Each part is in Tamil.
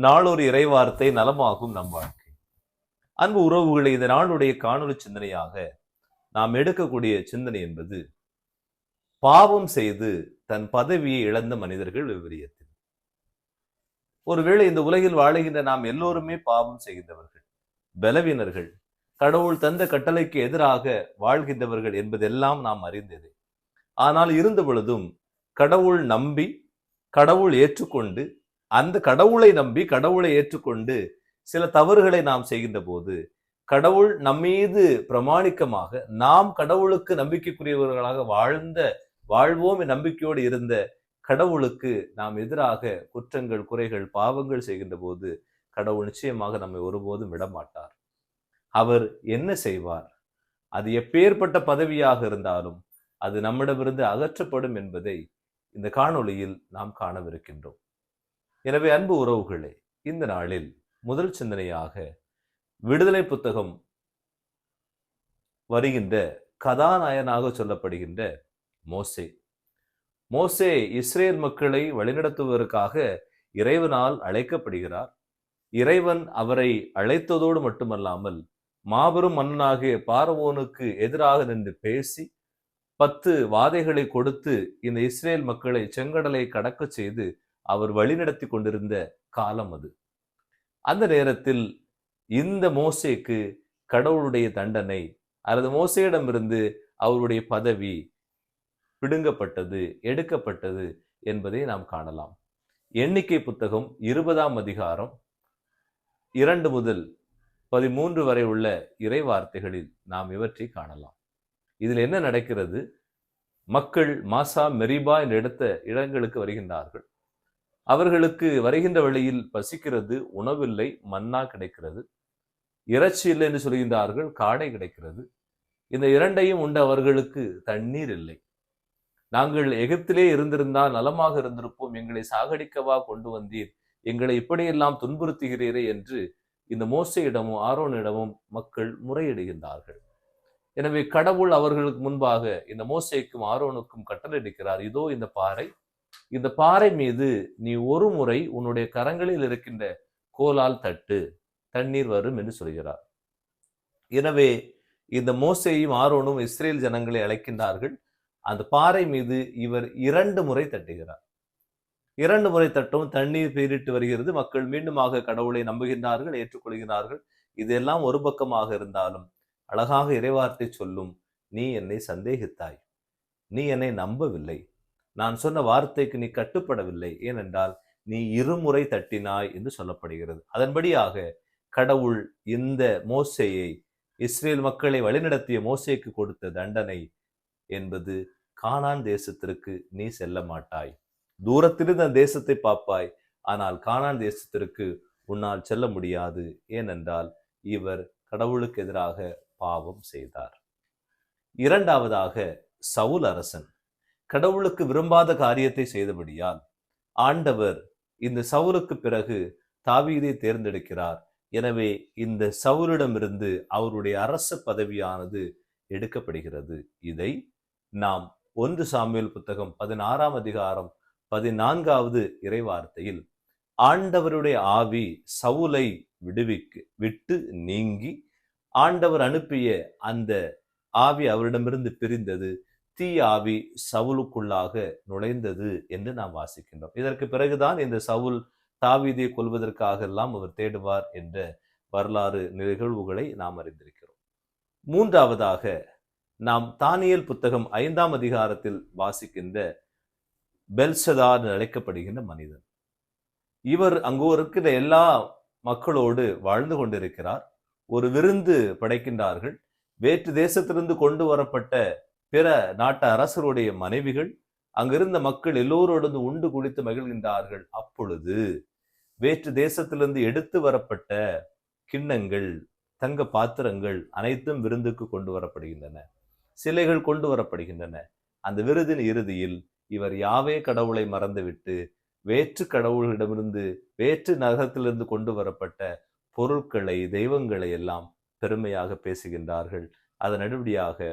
நாளொரு இறைவார்த்தை நலமாகும் நம் வாழ்க்கை. அன்பு உறவுகளை, இந்த நாளுடைய காணொலி சிந்தனையாக நாம் எடுக்கக்கூடிய சிந்தனை என்பது, பாவம் செய்து தன் பதவியை இழந்த மனிதர்கள் விவரியத்தில். ஒருவேளை இந்த உலகில் வாழுகின்ற நாம் எல்லோருமே பாவம் செய்கின்றவர்கள், பலவீனர்கள், கடவுள் தந்த கட்டளைக்கு எதிராக வாழ்கின்றவர்கள் என்பதெல்லாம் நாம் அறிந்தது. ஆனால் இருந்த பொழுதும் கடவுள் நம்பி, கடவுள் ஏற்றுக்கொண்டு, அந்த கடவுளை நம்பி கடவுளை ஏற்றுக்கொண்டு சில தவறுகளை நாம் செய்கின்ற போது, கடவுள் நம்மீது பிரமாணிக்கமாக நாம் கடவுளுக்கு நம்பிக்கைக்குரியவர்களாக வாழ்வோம் நம்பிக்கையோடு இருந்த கடவுளுக்கு நாம் எதிராக குற்றங்கள், குறைகள், பாவங்கள் செய்கின்ற போது கடவுள் நிச்சயமாக நம்மை ஒருபோதும் விடமாட்டார். அவர் என்ன செய்வார்? அது எப்பேற்பட்ட பதவியாக இருந்தாலும் அது நம்மிடமிருந்து அகற்றப்படும் என்பதை இந்த காணொளியில் நாம் காணவிருக்கின்றோம். எனவே அன்பு உறவுகளே, இந்த நாளில் முதல் சிந்தனையாக விடுதலை புத்தகம் வருகின்ற கதாநாயகனாக சொல்லப்படுகின்ற மோசே. மோசே இஸ்ரேல் மக்களை வழிநடத்துவதற்காக இறைவனால் அழைக்கப்படுகிறார். இறைவன் அவரை அழைத்ததோடு மட்டுமல்லாமல் மாபெரும் மன்னனாகிய பார்வோனுக்கு எதிராக நின்று பேசி 10 வாதைகளை கொடுத்து இந்த இஸ்ரேல் மக்களை செங்கடலை கடக்க செய்து அவர் வழிநடத்தி கொண்டிருந்த காலம் அது. அந்த நேரத்தில் இந்த மோசேக்கு கடவுளுடைய தண்டனை அல்லது மோசேயிடமிருந்து அவருடைய பதவி பிடுங்கப்பட்டது, எடுக்கப்பட்டது என்பதை நாம் காணலாம். எண்ணிக்கை புத்தகம் 20ஆம் அதிகாரம் 2 முதல் 13 வரை உள்ள இறை வார்த்தைகளில் நாம் இவற்றை காணலாம். இதில் என்ன நடக்கிறது? மக்கள் மாசா, மெரிபா என்ற இடங்களுக்கு வருகின்றார்கள். அவர்களுக்கு வருகின்ற வழியில் பசிக்கிறது, உணவில்லை, மன்னா கிடைக்கிறது. இறைச்சி இல்லை என்று சொல்கின்றார்கள், காடை கிடைக்கிறது. இந்த இரண்டையும் உண்ட அவர்களுக்கு தண்ணீர் இல்லை. நாங்கள் எகிப்திலே இருந்திருந்தால் நலமாக இருந்திருப்போம், எங்களை சாகடிக்கவா கொண்டு வந்தீர், எங்களை இப்படியெல்லாம் துன்புறுத்துகிறீரே என்று இந்த மோசேயிடமும் ஆரோனிடமும் மக்கள் முறையிடுகின்றார்கள். எனவே கடவுள் அவர்களுக்கு முன்பாக இந்த மோசேக்கும் ஆரோனுக்கும் கட்டளையிடுகிறார். இதோ இந்த பாறை, இந்த பாறை மீது நீ ஒரு முறை உன்னுடைய கரங்களில் இருக்கின்ற கோலால் தட்டு, தண்ணீர் வரும் என்று சொல்கிறார். எனவே இந்த மோசேயும் ஆரோனும் இஸ்ரேல் ஜனங்களை அழைக்கின்றார்கள். அந்த பாறை மீது இவர் 2 முறை தட்டுகிறார். 2 முறை தட்டவும் தண்ணீர் பீரிட்டு வருகிறது. மக்கள் மீண்டுமாக கடவுளை நம்புகின்றார்கள், ஏற்றுக்கொள்கிறார்கள். இதெல்லாம் ஒரு பக்கமாக இருந்தாலும் அழகாக இறைவார்த்தை சொல்லும், நீ என்னை சந்தேகித்தாய், நீ என்னை நம்பவில்லை, நான் சொன்ன வார்த்தைக்கு நீ கட்டுப்படவில்லை, ஏனென்றால் நீ 2 முறை தட்டினாய் என்று சொல்லப்படுகிறது. அதன்படியாக கடவுள் இந்த மோசேயை, இஸ்ரேல் மக்களை வழிநடத்திய மோசேக்கு கொடுத்த தண்டனை என்பது, கானான் தேசத்திற்கு நீ செல்ல மாட்டாய், தூரத்திலிருந்து அந்த தேசத்தை பார்ப்பாய், ஆனால் கானான் தேசத்திற்கு உன்னால் செல்ல முடியாது, ஏனென்றால் இவர் கடவுளுக்கு எதிராக பாவம் செய்தார். இரண்டாவதாக சவுல் அரசன் கடவுளுக்கு விரும்பாத காரியத்தை செய்தபடியால் ஆண்டவர் இந்த சவுலுக்கு பிறகு தாவீதை தேர்ந்தெடுக்கிறார். எனவே இந்த சவுலிடமிருந்து அவருடைய அரச பதவியானது எடுக்கப்படுகிறது. இதை நாம் 1 சாமுவேல் புத்தகம் 16ஆம் அதிகாரம் 14வது இறைவார்த்தையில், ஆண்டவருடைய ஆவி சவுலை விட்டு நீங்கி ஆண்டவர் அனுப்பிய அந்த ஆவி அவரிடமிருந்து பிரிந்தது, தீய ஆவி சவுலுக்குள்ளாக நுழைந்தது என்று நாம் வாசிக்கின்றோம். இதற்கு பிறகுதான் இந்த சவுல் தாவீதை கொல்வதற்காக எல்லாம் அவர் தேடுவார் என்ற வரலாறு நிகழ்வுகளை நாம் அறிந்திருக்கிறோம். மூன்றாவதாக நாம் தானியேல் புத்தகம் 5ஆம் அதிகாரத்தில் வாசிக்கின்ற பெல்ஷதார் அழைக்கப்படுகின்ற மனிதன். இவர் அங்கு இருக்கிற எல்லா மக்களோடு வாழ்ந்து கொண்டிருக்கிறார். ஒரு விருந்து படைக்கின்றார்கள். வேற்று தேசத்திலிருந்து கொண்டு வரப்பட்ட பிற நாட்டு அரசருடைய மனைவிகள் அங்கிருந்த மக்கள் எல்லோரோடு உண்டு குடித்து மகிழ்கின்றார்கள். அப்பொழுது வேற்று தேசத்திலிருந்து எடுத்து வரப்பட்ட கிண்ணங்கள், தங்க பாத்திரங்கள் அனைத்தும் விருந்துக்கு கொண்டு வரப்படுகின்றன. சிலைகள் கொண்டு வரப்படுகின்றன. அந்த விருதின் இறுதியில் இவர் யாவே கடவுளை மறந்துவிட்டு வேற்று கடவுளிடமிருந்து, வேற்று நகரத்திலிருந்து கொண்டு வரப்பட்ட பொருட்களை, தெய்வங்களை எல்லாம் பெருமையாக பேசுகின்றார்கள். அதன் அடிப்படையாக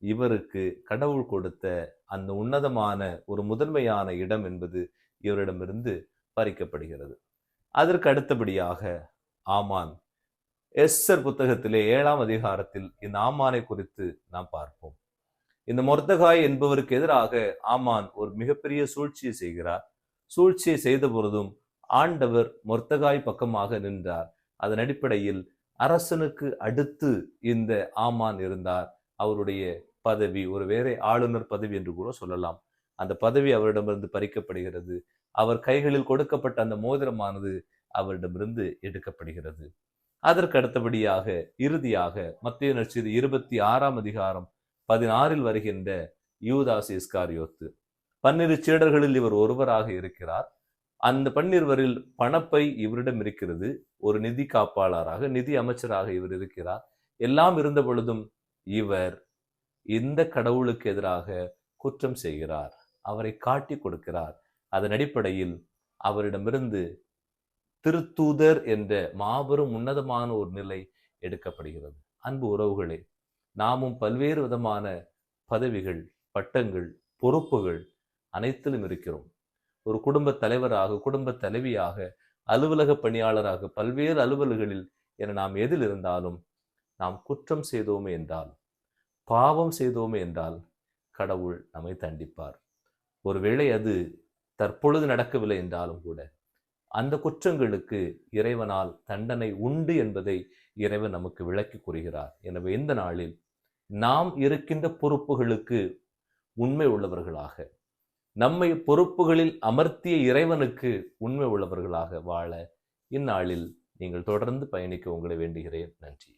இவருக்கு கடவுள் கொடுத்த அந்த உன்னதமான ஒரு முதன்மையான இடம் என்பது இவரிடமிருந்து பறிக்கப்படுகிறது. அதற்கு அடுத்தபடியாக ஆமான், எஸ்தர் புத்தகத்திலே 7ஆம் அதிகாரத்தில் இந்த ஆமானை குறித்து நாம் பார்ப்போம். இந்த மொர்தெகாய் என்பவருக்கு எதிராக ஆமான் ஒரு மிகப்பெரிய சூழ்ச்சியை செய்கிறார். சூழ்ச்சியை செய்த பொழுதும் ஆண்டவர் மொர்தெகாய் பக்கமாக நின்றார். அதன் அடிப்படையில் அரசனுக்கு அடுத்து இந்த ஆமான் இருந்தார். அவருடைய பதவி ஒரு வேற ஆளுநர் பதவி என்று கூட சொல்லலாம். அந்த பதவி அவரிடமிருந்து பறிக்கப்படுகிறது. அவர் கைகளில் கொடுக்கப்பட்ட அந்த மோதிரமானது அவரிடமிருந்து எடுக்கப்படுகிறது. அதற்கு அடுத்தபடியாக இறுதியாக மத்தேயு நற்செய்தி 26ஆம் அதிகாரம் 16 வருகின்ற யூதாஸ் இஸ்காரியோத்து, 12 சீடர்களில் இவர் ஒருவராக இருக்கிறார். அந்த 12 பணப்பை இவரிடம் இருக்கிறது. ஒரு நிதி காப்பாளராக, நிதி அமைச்சராக இவர் இருக்கிறார். எல்லாம் இருந்த பொழுதும் இவர் இந்த கடவுளுக்கு எதிராக குற்றம் செய்கிறார். அவரை காட்டி கொடுக்கிறார். அதன் அடிப்படையில் அவரிடமிருந்து திருத்தூதர் என்ற மாபெரும் உன்னதமான ஒரு நிலை எடுக்கப்படுகிறது. அன்பு உறவுகளே, நாமும் பல்வேறு விதமான பதவிகள், பட்டங்கள், பொறுப்புகள் அனைத்திலும் இருக்கிறோம். ஒரு குடும்ப தலைவராக, குடும்ப தலைவியாக, அலுவலக பணியாளராக, பல்வேறு அலுவல்களில் என நாம் எதில் இருந்தாலும் நாம் குற்றம் செய்தோமே என்றால், பாவம் செய்தோமே என்றால் கடவுள் நம்மை தண்டிப்பார். ஒருவேளை அது தற்பொழுது நடக்கவில்லை என்றாலும் கூட அந்த குற்றங்களுக்கு இறைவனால் தண்டனை உண்டு என்பதை இறைவன் நமக்கு விளக்கி கூறுகிறார். எனவே இந்த நாளில் நாம் இருக்கின்ற பொறுப்புகளுக்கு உண்மை உள்ளவர்களாக, நம்மை பொறுப்புகளில் அமர்த்திய இறைவனுக்கு உண்மை உள்ளவர்களாக வாழ இந்நாளில் நீங்கள் தொடர்ந்து பயணிக்க உங்களை வேண்டுகிறேன். நன்றி.